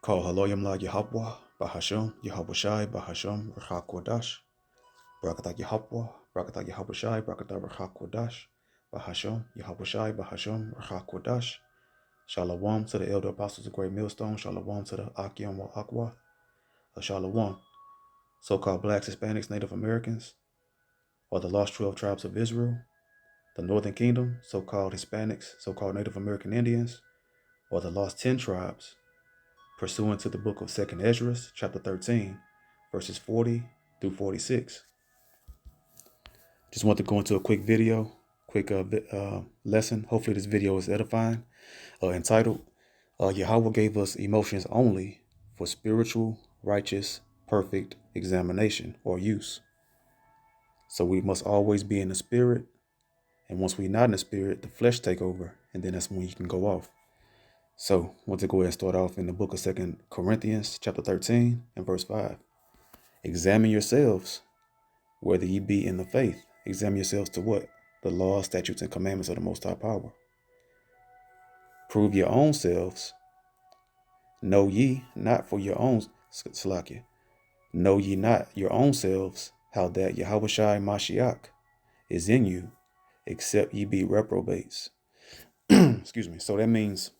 Call Haloyam La YAHAWAH, Bahasham, Yahawashi, Bahasham, Rahakwadash, Brakata YAHAWAH, Brakata Yahawashi, Brakata Rahakwadash, Bahasham, Yahawashi, Bahasham, Rahakwadash. Shalom to the elder apostles of Great Millstone. Shalom to the Akim YAHAWAH. Shalom. So-called blacks, Hispanics, Native Americans, or the lost 12 tribes of Israel, the Northern Kingdom, so-called Hispanics, so-called Native American Indians, or the lost 10 tribes, pursuant to the book of 2nd Ezra, chapter 13, verses 40 through 46. Just want to go into a quick video, quick lesson. Hopefully this video is edifying. Entitled, Yahweh gave us emotions only for spiritual, righteous, perfect examination or use. So we must always be in the spirit. And once we're not in the spirit, the flesh take over. And then that's when you can go off. So I want to go ahead and start off in the book of 2 Corinthians, chapter 13 and verse 5. Examine yourselves, whether ye be in the faith. Examine yourselves to what? The laws, statutes, and commandments of the Most High Power. Prove your own selves. Know ye not for your own, Salakia. Know ye not your own selves, how that Yahawashi Mashiach is in you, except ye be reprobates. Excuse me. So that means,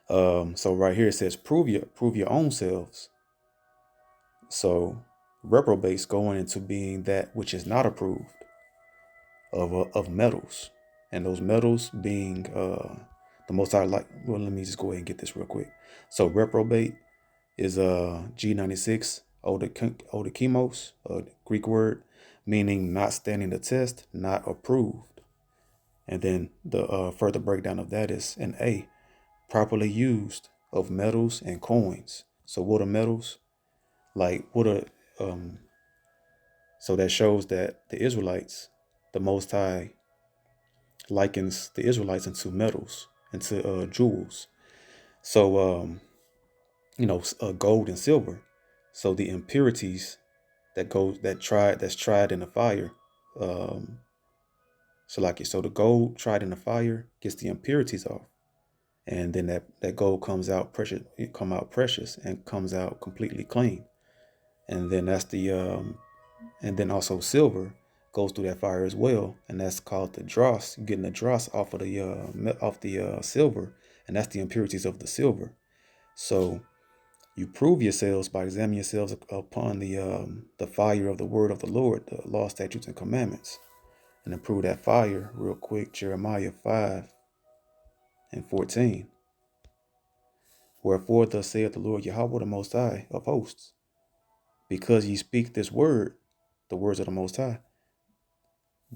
so right here it says, prove your own selves. So reprobates going into being that which is not approved of metals, and those metals being the most I like. Well, let me just go ahead and get this real quick. So reprobate is G96 odokimos, Greek word meaning not standing the test, not approved. And then the further breakdown of that is an A, properly used of metals and coins. So what are metals? Like what are so that shows that the Israelites, the Most High likens the Israelites into metals, into jewels. So gold and silver. So the impurities that's tried in the fire. So the gold tried in the fire gets the impurities off. And then that gold comes out precious, and comes out completely clean. And then that's and then also silver goes through that fire as well, and that's called the dross. Getting the dross off of the silver, and that's the impurities of the silver. So you prove yourselves by examining yourselves upon the fire of the word of the Lord, the law, statutes, and commandments. And to prove that fire, real quick, Jeremiah 5 and 14. Wherefore thus saith the Lord Yahweh, the Most High of hosts, because ye speak this word, the words of the Most High,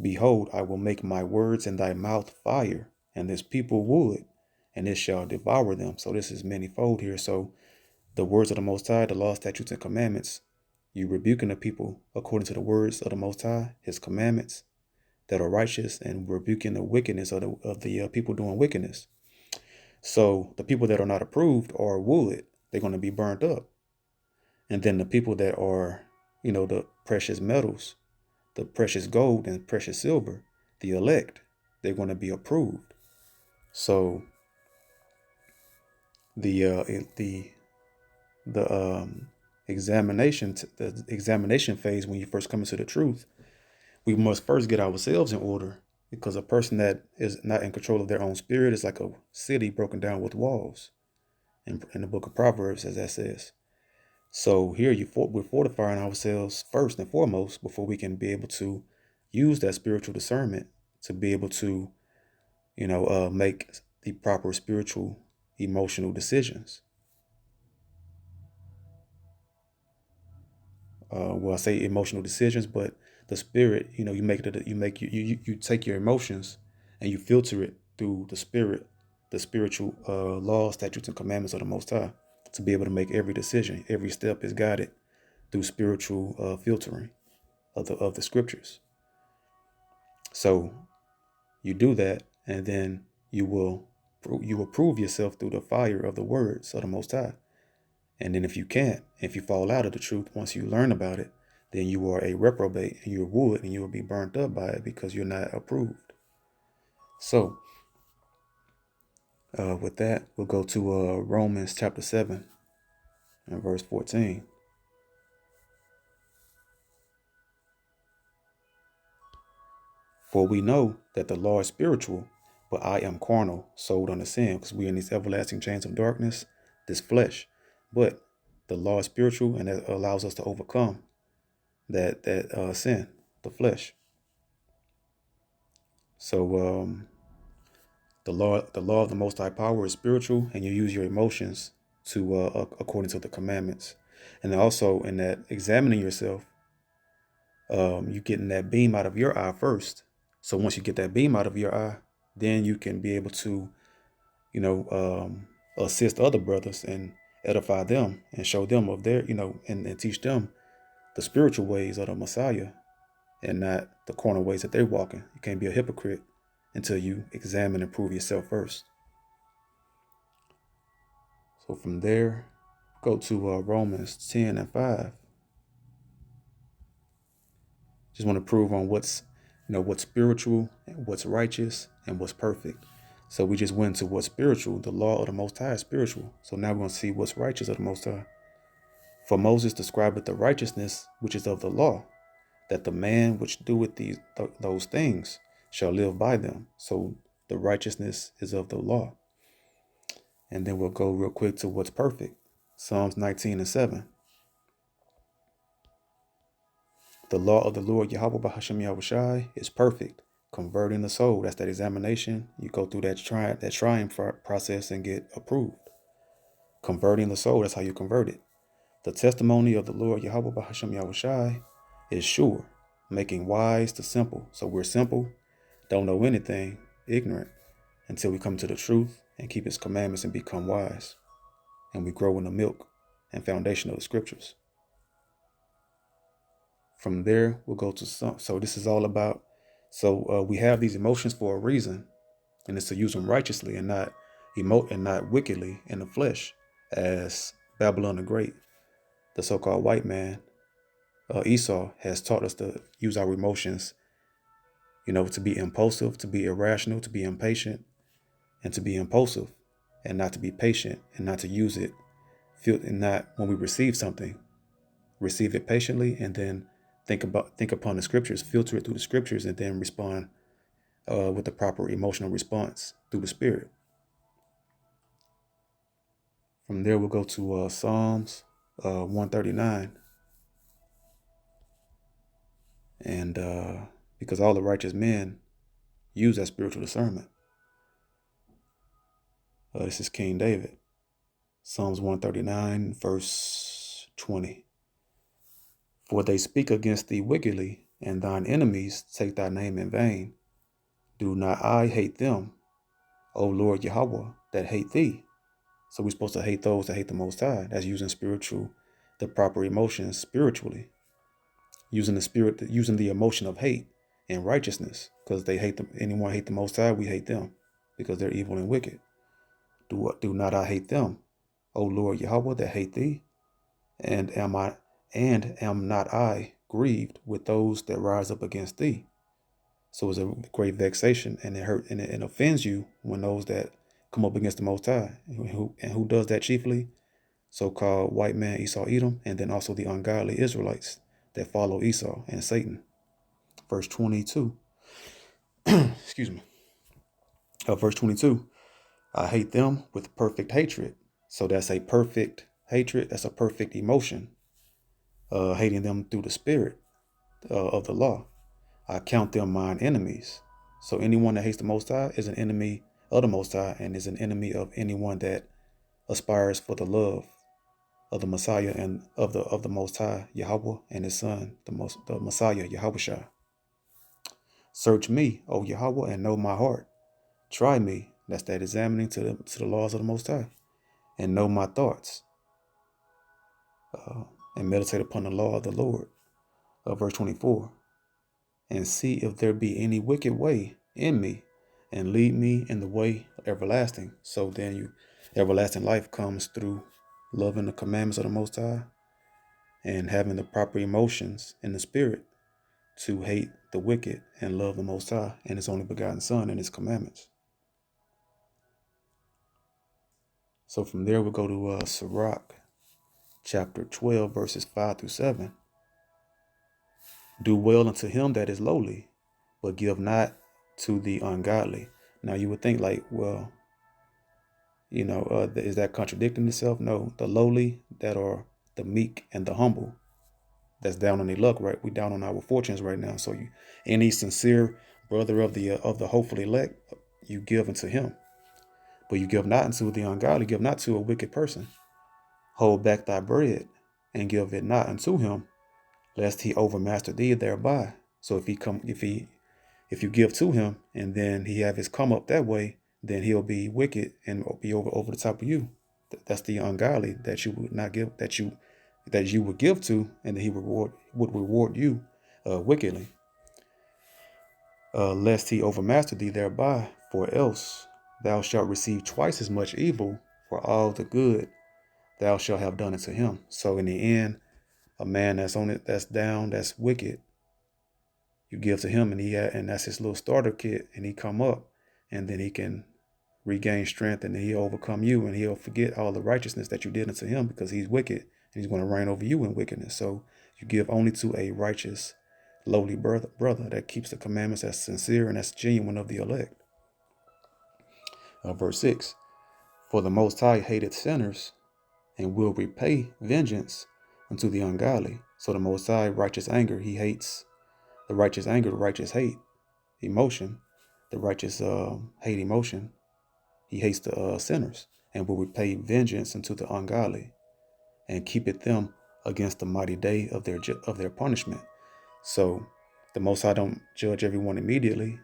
behold, I will make my words in thy mouth fire, and this people wood, and it shall devour them. So this is manifold here. So the words of the Most High, the law, statutes, and commandments, you rebuking the people according to the words of the Most High, his commandments that are righteous, and rebuking the wickedness of the people doing wickedness. So the people that are not approved are wood. They're going to be burnt up. And then the people that are, the precious metals, the precious gold and precious silver, the elect, they're going to be approved. So the examination phase, when you first come into the truth, we must first get ourselves in order, because a person that is not in control of their own spirit is like a city broken down with walls, in the book of Proverbs, as that says. So here we're fortifying ourselves first and foremost before we can be able to use that spiritual discernment to be able to, make the proper spiritual, emotional decisions. Well, I say emotional decisions, but the spirit, you take your emotions and you filter it through the spirit, the spiritual laws, statutes, and commandments of the Most High, to be able to make every decision. Every step is guided through spiritual filtering of the scriptures. So you do that, and then you will prove yourself through the fire of the words of the Most High. And then if you fall out of the truth, once you learn about it, then you are a reprobate, and you're wood, and you will be burnt up by it because you're not approved. So With that, we'll go to Romans chapter 7 and verse 14. For we know that the law is spiritual, but I am carnal, sold under sin, because we're in these everlasting chains of darkness, this flesh. But the law is spiritual, and that allows us to overcome that sin, the flesh. So the law of the Most High Power is spiritual, and you use your emotions to according to the commandments. And also in that examining yourself, you getting that beam out of your eye first. So once you get that beam out of your eye, then you can be able to, assist other brothers and edify them and show them of their, and teach them the spiritual ways of the Messiah and not the carnal ways that they're walking. You can't be a hypocrite until you examine and prove yourself first. So from there, go to Romans 10 and 5. Just want to prove on what's spiritual, and what's righteous, and what's perfect. So we just went to what's spiritual. The law of the Most High is spiritual. So now we're going to see what's righteous of the Most High. For Moses describeth the righteousness which is of the law, that the man which doeth those things shall live by them. So the righteousness is of the law. And then we'll go real quick to what's perfect. Psalms 19 and 7. The law of the Lord YAHAWAH BaHaShem Yahushai is perfect, converting the soul. That's that examination. You go through that trying process and get approved. Converting the soul, that's how you convert it. The testimony of the Lord YAHAWAH BaHaShem Yahushai is sure, making wise the simple. So we're simple, don't know anything, ignorant, until we come to the truth and keep his commandments and become wise. And we grow in the milk and foundation of the scriptures. From there, we'll go to some. So this is all about. So we have these emotions for a reason, and it's to use them righteously and not wickedly in the flesh, as Babylon the Great, the so-called white man, Esau, has taught us to use our emotions, to be impulsive, to be irrational, to be impatient, and to be impulsive, and not to be patient, and not to use it, and not when we receive something, receive it patiently, and then think upon the scriptures, filter it through the scriptures, and then respond with the proper emotional response through the Spirit. From there, we'll go to Psalms 139, and because all the righteous men use that spiritual discernment. This is King David, Psalms 139, verse 20. For they speak against thee wickedly, and thine enemies take thy name in vain. Do not I hate them, O Lord YAHAWAH, that hate thee? So we're supposed to hate those that hate the Most High. That's using the proper emotions spiritually. Using the emotion of hate and righteousness, because they anyone hate the Most High, we hate them, because they're evil and wicked. Do not I hate them, O Lord YAHAWAH, that hate thee? And am not I grieved with those that rise up against thee? So it's a great vexation, and it offends you when those that come up against the Most High, and who does that chiefly? So-called white man Esau Edom, and then also the ungodly Israelites that follow Esau and Satan. Verse 22. Excuse me. Verse 22. I hate them with perfect hatred. So that's a perfect hatred. That's a perfect emotion. Hating them through the spirit of the law. I count them mine enemies. So anyone that hates the Most High is an enemy of the Most High, and is an enemy of anyone that aspires for the love of the Messiah and of the Most High, YAHAWAH, and his son, the Messiah, YAHAWAH. Search me, O YAHAWAH, and know my heart. Try me, that's that examining to the laws of the Most High, and know my thoughts, and meditate upon the law of the Lord. Verse 24. And see if there be any wicked way in me, and lead me in the way everlasting. So then everlasting life comes through loving the commandments of the Most High and having the proper emotions in the spirit to hate the wicked and love the Most High and his only begotten Son and his commandments. So from there, we'll go to Sirach, chapter 12, verses 5 through 7. Do well unto him that is lowly, but give not to the ungodly. Now you would think like, well, is that contradicting itself? No, the lowly that are the meek and the humble, that's down on their luck, right? We down on our fortunes right now. So any sincere brother of the hopeful elect, you give unto him. But you give not unto the ungodly, give not to a wicked person. Hold back thy bread, and give it not unto him, lest he overmaster thee thereby. So if you give to him, and then he have his come up that way, then he'll be wicked and be over the top of you. That's the ungodly that you would not give, that you would give to, and that he would reward you wickedly, lest he overmaster thee thereby. For else thou shalt receive twice as much evil for all the good thou shalt have done unto him. So in the end, a man that's on it, that's down, that's wicked, you give to him, and that's his little starter kit, and he come up, and then he can regain strength, and then he'll overcome you, and he'll forget all the righteousness that you did unto him, because he's wicked, and he's going to reign over you in wickedness. So you give only to a righteous, lowly brother that keeps the commandments, that's sincere and that's genuine of the elect. Verse 6, for the Most High hateth sinners, and will repay vengeance unto the ungodly. So the Most High, righteous anger, he hates the righteous anger, the righteous hate emotion, the righteous hate emotion. He hates the sinners, and will repay vengeance unto the ungodly, and keepeth them against the mighty day of their punishment. So the Most High don't judge everyone immediately.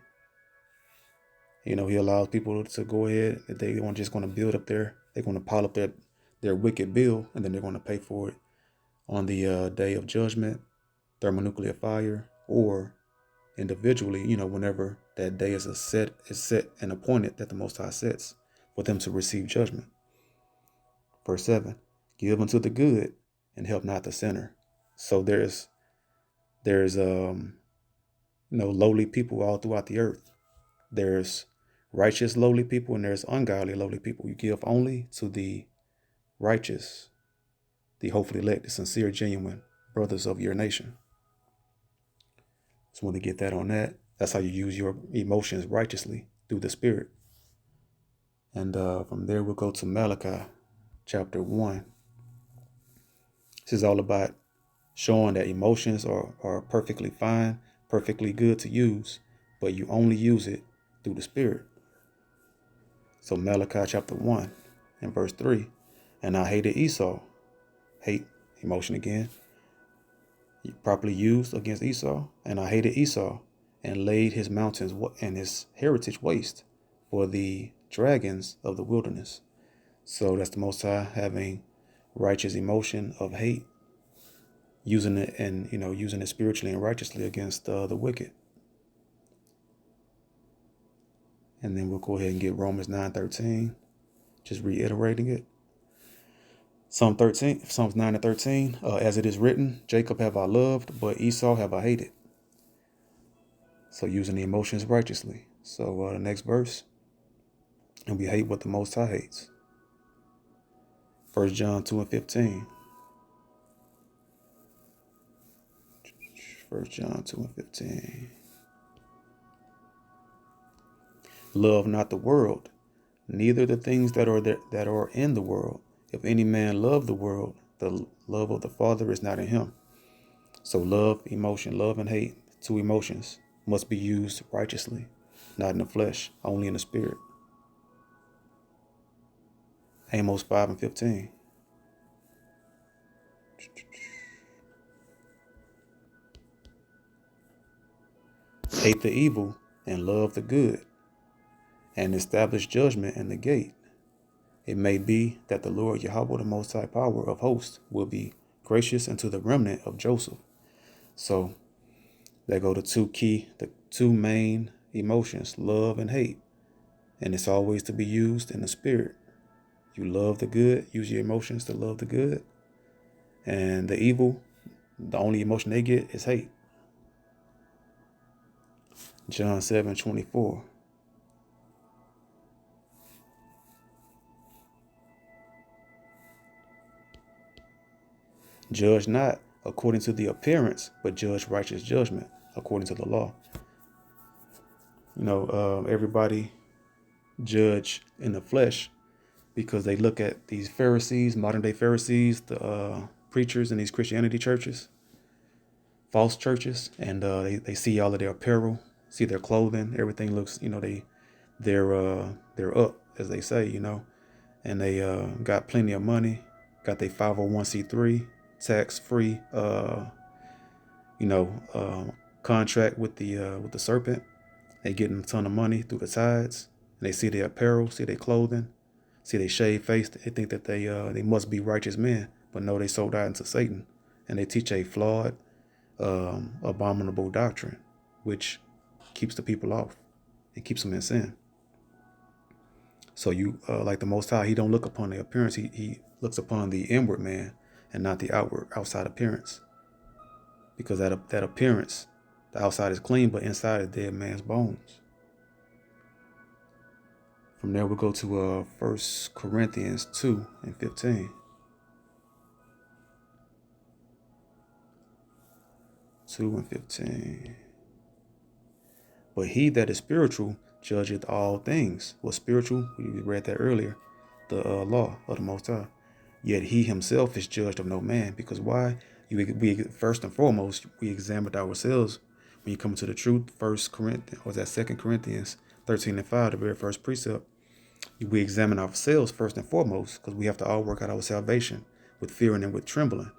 He allows people to go ahead. If they want just going to build up they're going to pile up their wicked bill, and then they're going to pay for it on the day of judgment, thermonuclear fire, or individually, whenever that day is set and appointed, that the Most High sets for them to receive judgment. Verse 7, give unto the good and help not the sinner. So there's lowly people all throughout the earth. There's righteous lowly people, and there's ungodly lowly people. You give only to the righteous, the hopefully elect, the sincere, genuine brothers of your nation. Just want to get that on that. That's how you use your emotions righteously, through the Spirit. And from there, we'll go to Malachi, chapter 1. This is all about showing that emotions are perfectly fine, perfectly good to use, but you only use it through the Spirit. So Malachi chapter 1 and verse 3, and I hated Esau. Hate, emotion again, properly used against Esau. And I hated Esau, and laid his mountains and his heritage waste for the dragons of the wilderness. So that's the Most High having righteous emotion of hate, using it and using it spiritually and righteously against the wicked. And then we'll go ahead and get Romans 9:13, just reiterating it. Psalms 9:13, as it is written, Jacob have I loved, but Esau have I hated. So using the emotions righteously. So the next verse, and we hate what the Most High hates. 1 John 2:15. 1 John 2:15. Love not the world, neither the things that are in the world. If any man love the world, the love of the Father is not in him. So love, emotion, love and hate, two emotions, must be used righteously, not in the flesh, only in the Spirit. Amos 5:15. Hate the evil and love the good, and establish judgment in the gate. It may be that the Lord YAHAWAH, the Most High Power of hosts, will be gracious unto the remnant of Joseph. So there go the two main emotions, love and hate. And it's always to be used in the Spirit. You love the good, use your emotions to love the good. And the evil, the only emotion they get is hate. John 7:24. Judge not according to the appearance, but judge righteous judgment according to the law. Everybody judge in the flesh because they look at these Pharisees, modern day Pharisees, the preachers in these Christianity churches, false churches, and they see all of their apparel, see their clothing, everything looks, they're up, as they say, and they got plenty of money, got their 501c3 tax-free, contract with the serpent. They getting a ton of money through the tithes. And they see their apparel, see their clothing, see they shaved face. They think that they must be righteous men, but no, they sold out into Satan, and they teach a flawed, abominable doctrine, which keeps the people off and keeps them in sin. So like the Most High, He don't look upon the appearance. He looks upon the inward man and not the outside appearance, because that appearance, the outside is clean, but inside is dead man's bones. From there, we'll go to 1 Corinthians 2 and 15. 2 and 15. But he that is spiritual judgeth all things. Was spiritual? We read that earlier. The law of the Most High. Yet he himself is judged of no man. Because why? We first and foremost, we examined ourselves when you come to the truth. 1 Corinthians, or that 2 Corinthians 13 and 5, the very first precept. We examine ourselves first and foremost, because we have to all work out our salvation with fearing and with trembling.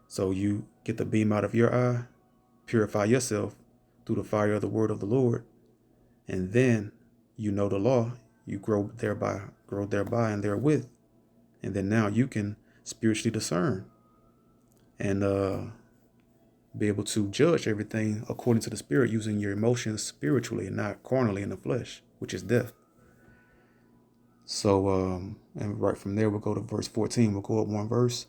So you get the beam out of your eye, purify yourself through the fire of the word of the Lord, and then you know the law, you grow thereby and therewith, and then now you can spiritually discern and be able to judge everything according to the Spirit, using your emotions spiritually and not carnally in the flesh, which is death. So, and right from there, we'll go to verse 14. We'll go up one verse.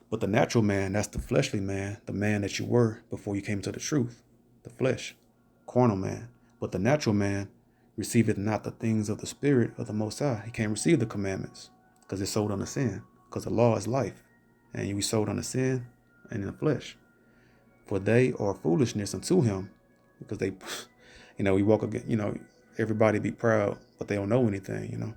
But the natural man, that's the fleshly man, the man that you were before you came to the truth, the flesh, carnal man. But the natural man receiveth not the things of the Spirit of the Most High. He can't receive the commandments because it's sold unto sin, because the law is life. And you be sold unto sin and in the flesh. For they are foolishness unto him, because they, we walk again, everybody be proud, but they don't know anything,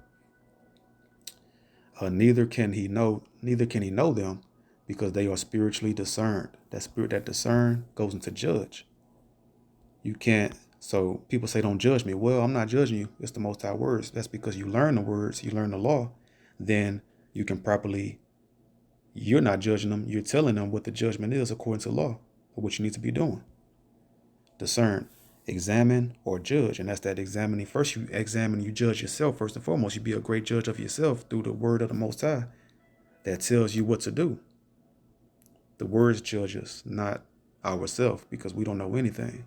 neither can he know them, because they are spiritually discerned. That spirit that discern goes into judge. You can't. So people say, don't judge me. Well, I'm not judging you. It's the Most High words. That's because you learn the words, you learn the law. Then you can properly, you're not judging them. You're telling them what the judgment is according to law, or what you need to be doing. Discern, examine, or judge. And that's that examining. First you examine, you judge yourself first and foremost. You be a great judge of yourself through the word of the Most High that tells you what to do. The words judge us, not ourselves, because we don't know anything.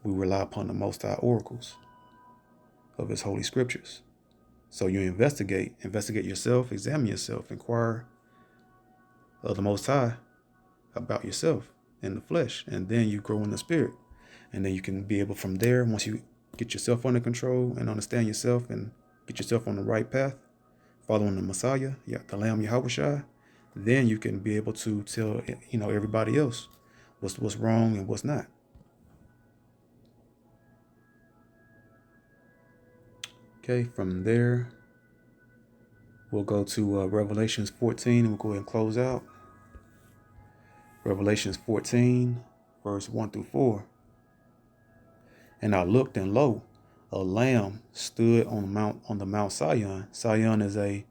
We rely upon the Most High oracles of His holy scriptures. So you investigate yourself, examine yourself, inquire of the Most High about yourself in the flesh, and then you grow in the Spirit. And then you can be able from there, once you get yourself under control and understand yourself and get yourself on the right path, following the Messiah, the Lamb YAHAWAH, then you can be able to tell, everybody else what's wrong and what's not. Okay, from there, we'll go to Revelations 14, and we'll go ahead and close out. Revelations 14, verse 1 through 4. And I looked, and lo, a lamb stood on the Mount Sion. Sion is a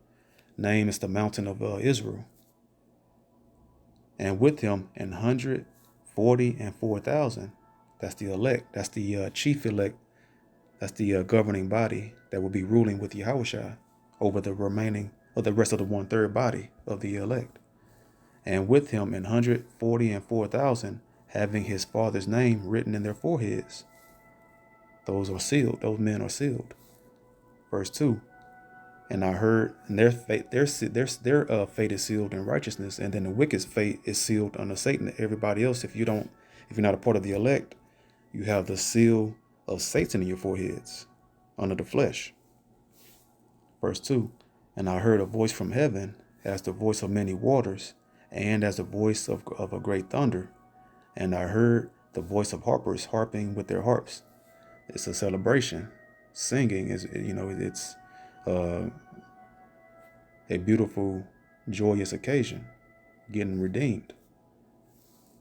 name, it's the mountain of Israel. And with him 144,000. That's the elect. That's the chief elect. That's the governing body that will be ruling with YAHAWAH over the rest of the 1/3 body of the elect. And with him 144,000, having his Father's name written in their foreheads. Those are sealed. Those men are sealed. Verse 2. And I heard, and their fate is sealed in righteousness, and then the wicked's fate is sealed under Satan. Everybody else, if you're not a part of the elect, you have the seal of Satan in your foreheads, under the flesh. Verse 2. And I heard a voice from heaven, as the voice of many waters, and as the voice of a great thunder. And I heard the voice of harpers harping with their harps. It's a celebration. Singing is, it's a beautiful, joyous occasion. Getting redeemed,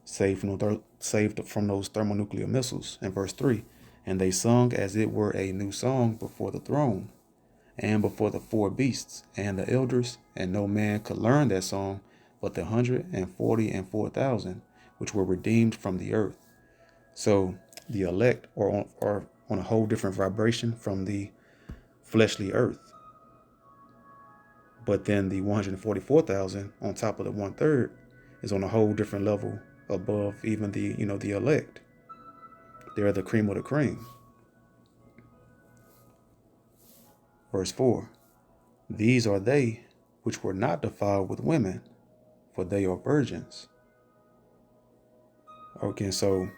saved from those thermonuclear missiles. In verse 3, and they sung as it were a new song before the throne, and before the four beasts and the elders, and no man could learn that song but the 144,000 which were redeemed from the earth. So the elect are on a whole different vibration from the fleshly earth. But then the 144,000 on top of the 1/3 is on a whole different level above even the elect. They're the cream of the cream. Verse 4, these are they which were not defiled with women, for they are virgins. Okay, so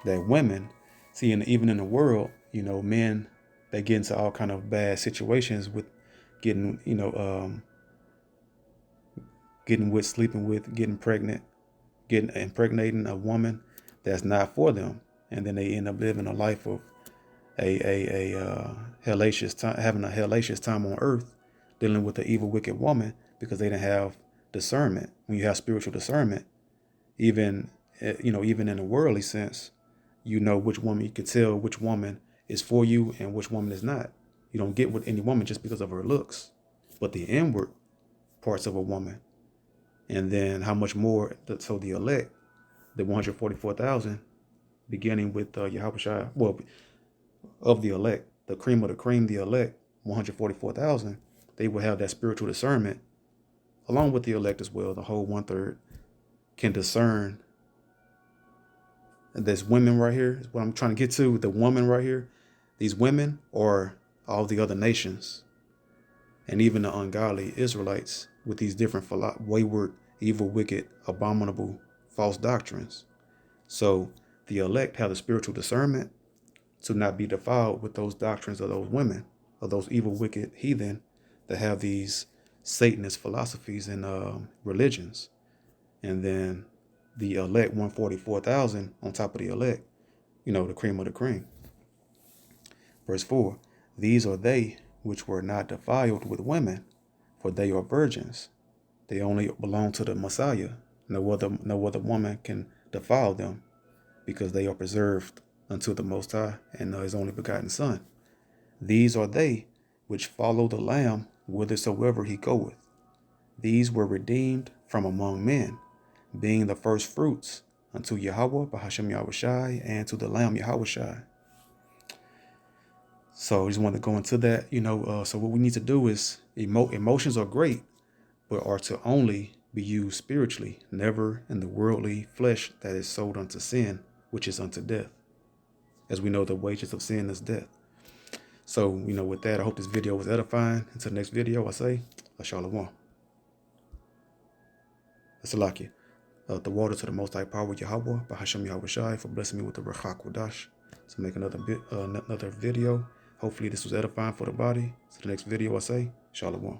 that women, see, even in the world, men, they get into all kind of bad situations with getting, getting with, sleeping with, getting pregnant, impregnating a woman that's not for them, and then they end up living a life of a hellacious time, having a hellacious time on earth, dealing with the evil, wicked woman because they didn't have discernment. When you have spiritual discernment, even in a worldly sense, which woman, you can tell which woman is for you and which woman is not. You don't get with any woman just because of her looks, but the inward parts of a woman. And then how much more, so the elect, the 144,000, beginning with YAHAWAH, well, of the elect, the cream of the cream, the elect, 144,000, they will have that spiritual discernment, along with the elect as well. The whole 1/3 can discern. There's women right here, is what I'm trying to get to. The woman right here, these women are all the other nations, and even the ungodly Israelites with these different wayward, evil, wicked, abominable, false doctrines. So the elect have the spiritual discernment to not be defiled with those doctrines of those women, of those evil, wicked heathen that have these Satanist philosophies and religions. And then the elect, 144,000 on top of the elect, the cream of the cream. Verse 4, these are they which were not defiled with women, for they are virgins. They only belong to the Messiah. No other woman can defile them, because they are preserved unto the Most High and His only begotten Son. These are they which follow the Lamb whithersoever he goeth. These were redeemed from among men, being the first fruits unto YAHAWAH, Bahashem Yahawashi, and to the Lamb Yahawashi. So I just wanted to go into that, so what we need to do is, emotions are great, but are to only be used spiritually, never in the worldly flesh that is sold unto sin, which is unto death. As we know, the wages of sin is death. So, with that, I hope this video was edifying. Until the next video, I say, YAHAWAH. Asalaki. The water to the Most High Power, YAHAWAH, Bahashem Yahawashi, for blessing me with the YAHAWAH to make another video. Hopefully this was edifying for the body. To the next video, I say, YAHAWAH.